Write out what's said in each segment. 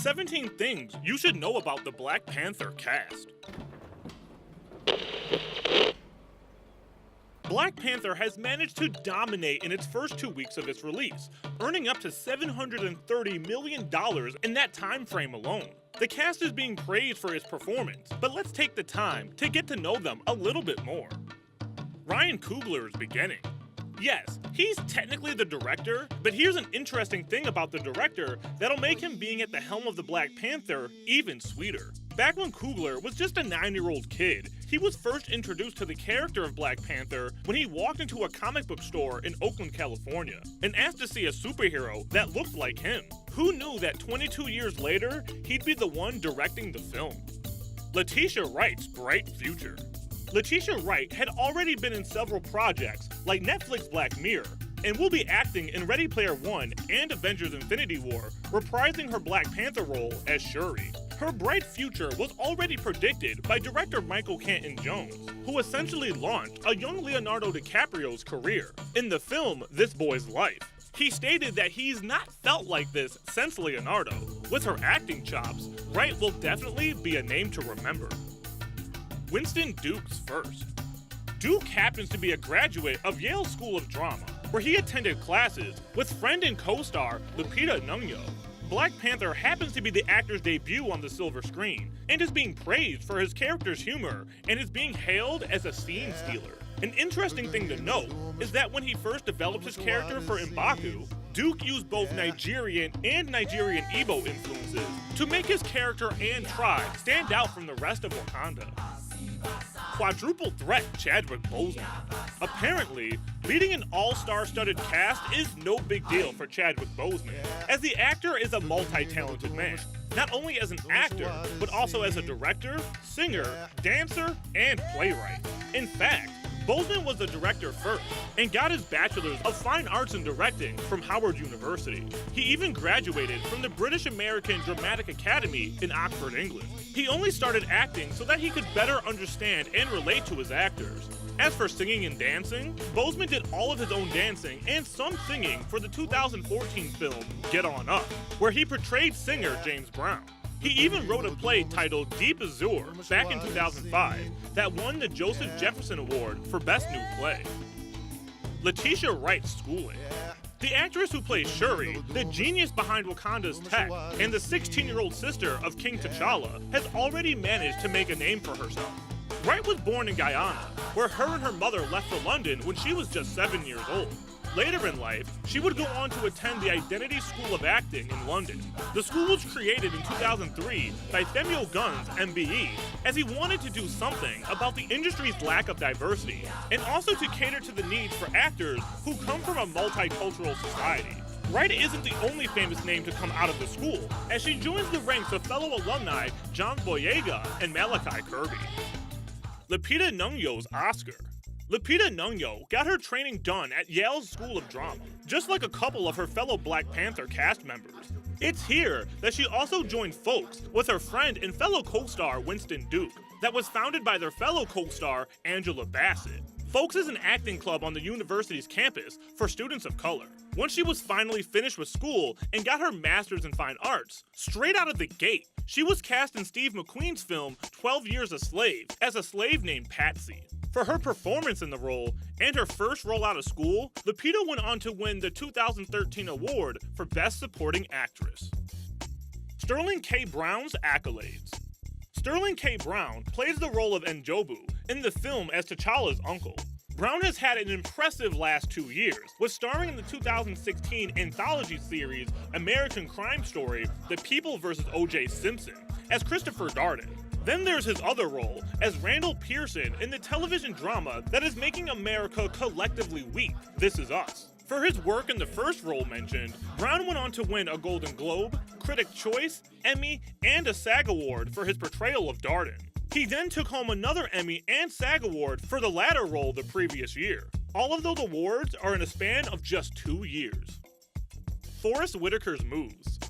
17 things you should know about the Black Panther cast. Black Panther has managed to dominate in its first 2 weeks of its release, earning up to $730 million in that time frame alone. The cast is being praised for its performance, but let's take the time to get to know them a little bit more. Ryan Coogler is beginning. Yes, he's technically the director, but here's an interesting thing about the director that'll make him being at the helm of the Black Panther even sweeter. Back when Coogler was just a 9-year-old kid, he was first introduced to the character of Black Panther when he walked into a comic book store in Oakland, California, and asked to see a superhero that looked like him. Who knew that 22 years later, he'd be the one directing the film? Letitia Wright's bright future. Letitia Wright had already been in several projects, like Netflix Black Mirror, and will be acting in Ready Player One and Avengers Infinity War, reprising her Black Panther role as Shuri. Her bright future was already predicted by director Michael Canton-Jones, who essentially launched a young Leonardo DiCaprio's career in the film This Boy's Life. He stated that he's not felt like this since Leonardo. With her acting chops, Wright will definitely be a name to remember. Winston Duke's first. Duke happens to be a graduate of Yale School of Drama, where he attended classes with friend and co-star Lupita Nyong'o. Black Panther happens to be the actor's debut on the silver screen, and is being praised for his character's humor, and is being hailed as a scene stealer. An interesting thing to note is that when he first developed his character for M'Baku, Duke used both Nigerian and Nigerian Igbo influences to make his character and tribe stand out from the rest of Wakanda. Quadruple threat Chadwick Boseman. Apparently, leading an all-star-studded cast is no big deal for Chadwick Boseman, as the actor is a multi-talented man, not only as an actor, but also as a director, singer, dancer, and playwright. In fact, Boseman was a director first, and got his Bachelor's of Fine Arts in Directing from Howard University. He even graduated from the British American Dramatic Academy in Oxford, England. He only started acting so that he could better understand and relate to his actors. As for singing and dancing, Boseman did all of his own dancing and some singing for the 2014 film Get On Up, where he portrayed singer James Brown. He even wrote a play titled Deep Azure back in 2005 that won the Joseph Jefferson Award for Best New Play. Letitia Wright's schooling. The actress who plays Shuri, the genius behind Wakanda's tech, and the 16-year-old sister of King T'Challa, has already managed to make a name for herself. Wright was born in Guyana, where her and her mother left for London when she was just 7 years old. Later in life, she would go on to attend the Identity School of Acting in London. The school was created in 2003 by Samuel Gunn's MBE, as he wanted to do something about the industry's lack of diversity, and also to cater to the needs for actors who come from a multicultural society. Wright isn't the only famous name to come out of the school, as she joins the ranks of fellow alumni John Boyega and Malachi Kirby. Lupita Nyong'o's Oscar. Lupita Nyong'o got her training done at Yale's School of Drama, just like a couple of her fellow Black Panther cast members. It's here that she also joined Folks with her friend and fellow co-star Winston Duke, that was founded by their fellow co-star Angela Bassett. Folks is an acting club on the university's campus for students of color. Once she was finally finished with school and got her master's in fine arts, straight out of the gate, she was cast in Steve McQueen's film 12 Years a Slave as a slave named Patsy. For her performance in the role, and her first role out of school, Lupita went on to win the 2013 award for Best Supporting Actress. Sterling K. Brown's Accolades. Sterling K. Brown plays the role of Njobu in the film as T'Challa's uncle. Brown has had an impressive last 2 years, with starring in the 2016 anthology series American Crime Story, The People vs. O.J. Simpson, as Christopher Darden. Then there's his other role as Randall Pearson in the television drama that is making America collectively weep, This Is Us. For his work in the first role mentioned, Brown went on to win a Golden Globe, Critics' Choice, Emmy, and a SAG Award for his portrayal of Darden. He then took home another Emmy and SAG Award for the latter role the previous year. All of those awards are in a span of just 2 years. Forest Whitaker's moves.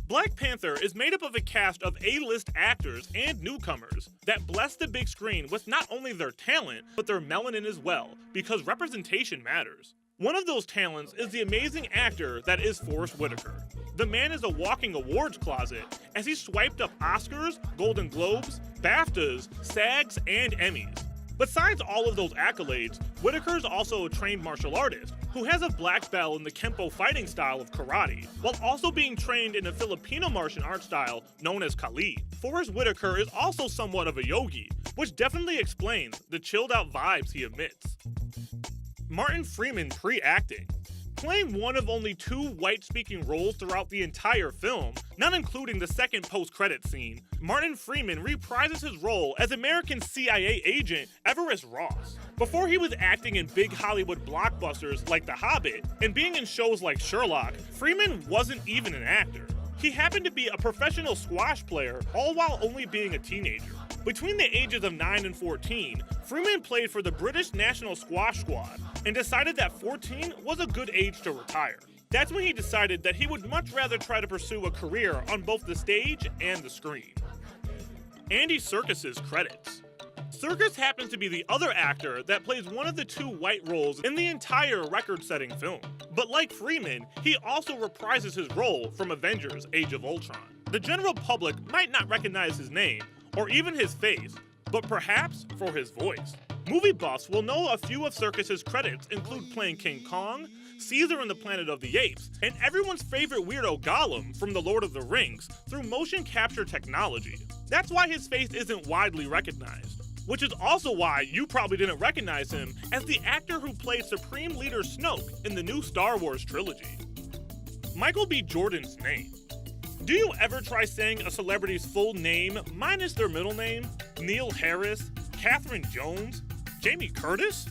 Black Panther is made up of a cast of A-list actors and newcomers that bless the big screen with not only their talent, but their melanin as well, because representation matters. One of those talents is the amazing actor that is Forest Whitaker. The man is a walking awards closet as he swiped up Oscars, Golden Globes, BAFTAs, SAGs, and Emmys. Besides all of those accolades, Whitaker is also a trained martial artist who has a black belt in the Kempo fighting style of karate, while also being trained in a Filipino martial art style known as Kali. Forrest Whitaker is also somewhat of a yogi, which definitely explains the chilled out vibes he emits. Martin Freeman pre-acting. Playing one of only 2 white-speaking roles throughout the entire film, not including the second post-credit scene, Martin Freeman reprises his role as American CIA agent Everest Ross. Before he was acting in big Hollywood blockbusters like The Hobbit and being in shows like Sherlock, Freeman wasn't even an actor. He happened to be a professional squash player, all while only being a teenager. Between the ages of 9 and 14, Freeman played for the British national squash squad and decided that 14 was a good age to retire. That's when he decided that he would much rather try to pursue a career on both the stage and the screen. Andy Serkis's credits. Serkis happens to be the other actor that plays one of the 2 white roles in the entire record-setting film. But like Freeman, he also reprises his role from Avengers: Age of Ultron. The general public might not recognize his name, or even his face, but perhaps for his voice. Movie buffs will know a few of Serkis's credits include playing King Kong, Caesar in the Planet of the Apes, and everyone's favorite weirdo Gollum from The Lord of the Rings through motion capture technology. That's why his face isn't widely recognized, which is also why you probably didn't recognize him as the actor who played Supreme Leader Snoke in the new Star Wars trilogy. Michael B. Jordan's name. Do you ever try saying a celebrity's full name minus their middle name? Neil Harris, Catherine Jones, Jamie Curtis?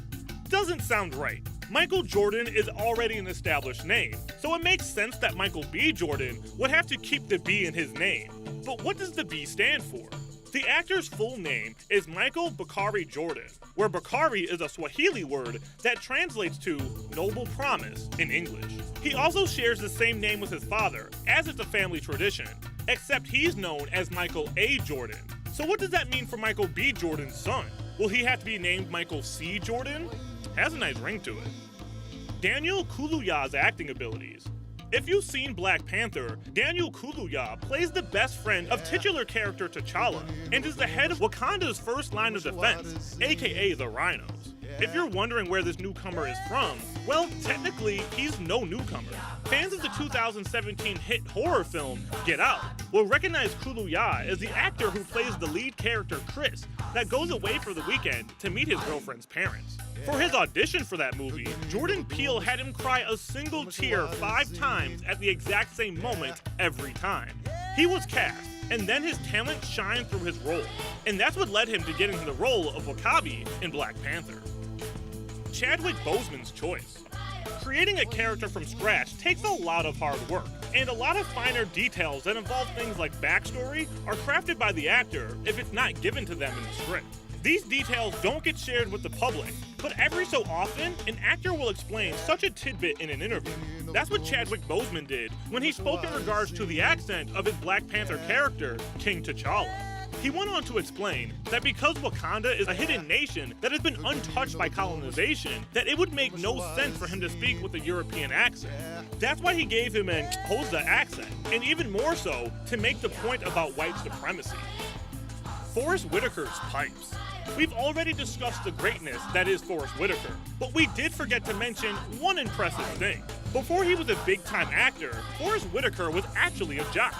Doesn't sound right. Michael Jordan is already an established name, so it makes sense that Michael B. Jordan would have to keep the B in his name. But what does the B stand for? The actor's full name is Michael Bakari Jordan, where Bakari is a Swahili word that translates to noble promise in English. He also shares the same name with his father, as it's a family tradition, except he's known as Michael A. Jordan. So what does that mean for Michael B. Jordan's son? Will he have to be named Michael C. Jordan? Has a nice ring to it. Daniel Kaluuya's acting abilities. If you've seen Black Panther, Daniel Kaluuya plays the best friend of titular character T'Challa and is the head of Wakanda's first line of defense, aka the rhinos. If you're wondering where this newcomer is from, well, technically, he's no newcomer. Fans of the 2017 hit horror film Get Out will recognize Kaluuya as the actor who plays the lead character Chris that goes away for the weekend to meet his girlfriend's parents. For his audition for that movie, Jordan Peele had him cry a single tear 5 times at the exact same moment every time. He was cast, and then his talent shined through his role, and that's what led him to getting the role of W'Kabi in Black Panther. Chadwick Boseman's choice. Creating a character from scratch takes a lot of hard work, and a lot of finer details that involve things like backstory are crafted by the actor if it's not given to them in the script. These details don't get shared with the public, but every so often, an actor will explain such a tidbit in an interview. That's what Chadwick Boseman did when he spoke in regards to the accent of his Black Panther character, King T'Challa. He went on to explain that because Wakanda is a hidden nation that has been untouched by colonization, that it would make no sense for him to speak with a European accent. That's why he gave him an Xhosa accent, and even more so, to make the point about white supremacy. Forrest Whitaker's pipes. We've already discussed the greatness that is Forrest Whitaker, but we did forget to mention one impressive thing. Before he was a big-time actor, Forrest Whitaker was actually a jock.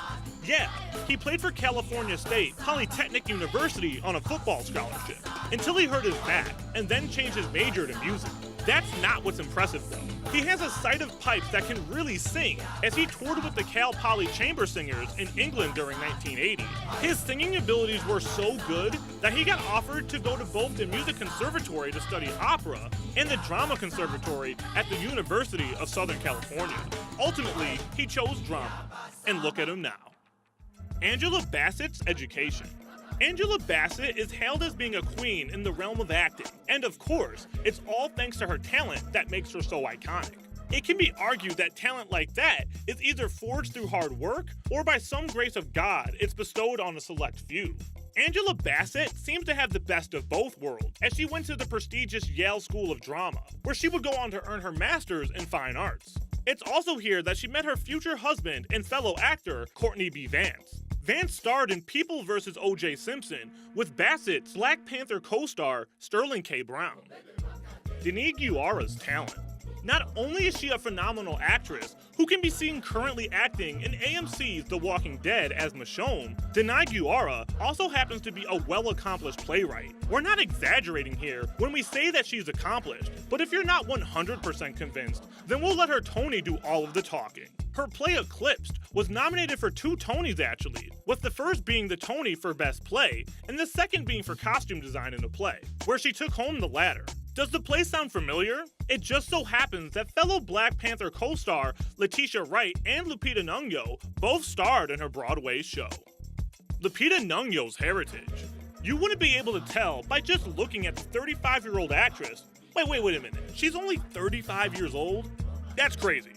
Yeah, he played for California State Polytechnic University on a football scholarship, until he hurt his back, and then changed his major to music. That's not what's impressive though. He has a sight of pipes that can really sing, as he toured with the Cal Poly Chamber Singers in England during 1980. His singing abilities were so good that he got offered to go to both the Music Conservatory to study opera and the Drama Conservatory at the University of Southern California. Ultimately, he chose drama, and look at him now. Angela Bassett's education. Angela Bassett is hailed as being a queen in the realm of acting, and of course, it's all thanks to her talent that makes her so iconic. It can be argued that talent like that is either forged through hard work, or by some grace of God, it's bestowed on a select few. Angela Bassett seems to have the best of both worlds, as she went to the prestigious Yale School of Drama, where she would go on to earn her master's in fine arts. It's also here that she met her future husband and fellow actor, Courtney B. Vance. Vance starred in People vs. O.J. Simpson with Bassett's Black Panther co-star Sterling K. Brown. Denise Guiara's talent. Not only is she a phenomenal actress who can be seen currently acting in AMC's The Walking Dead as Michonne, Denise Guiara also happens to be a well-accomplished playwright. We're not exaggerating here when we say that she's accomplished, but if you're not 100% convinced, then we'll let her Tony do all of the talking. Her play Eclipsed was nominated for 2 Tonys actually, with the first being the Tony for Best Play, and the second being for Costume Design in a Play, where she took home the latter. Does the play sound familiar? It just so happens that fellow Black Panther co-star Letitia Wright and Lupita Nyong'o both starred in her Broadway show. Lupita Nyong'o's heritage. You wouldn't be able to tell by just looking at the 35-year-old actress. Wait a minute, she's only 35 years old? That's crazy.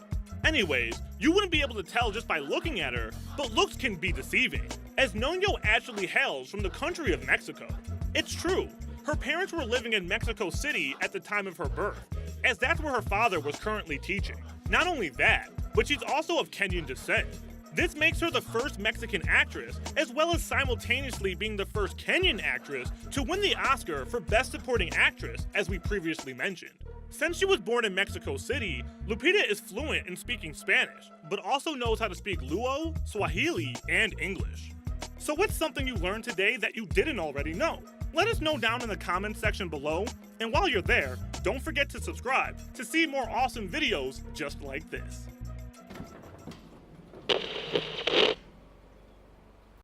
Anyways, you wouldn't be able to tell just by looking at her, but looks can be deceiving, as Nyong'o actually hails from the country of Mexico. It's true. Her parents were living in Mexico City at the time of her birth, as that's where her father was currently teaching. Not only that, but she's also of Kenyan descent. This makes her the first Mexican actress, as well as simultaneously being the first Kenyan actress to win the Oscar for Best Supporting Actress, as we previously mentioned. Since she was born in Mexico City, Lupita is fluent in speaking Spanish, but also knows how to speak Luo, Swahili, and English. So what's something you learned today that you didn't already know? Let us know down in the comments section below, and while you're there, don't forget to subscribe to see more awesome videos just like this.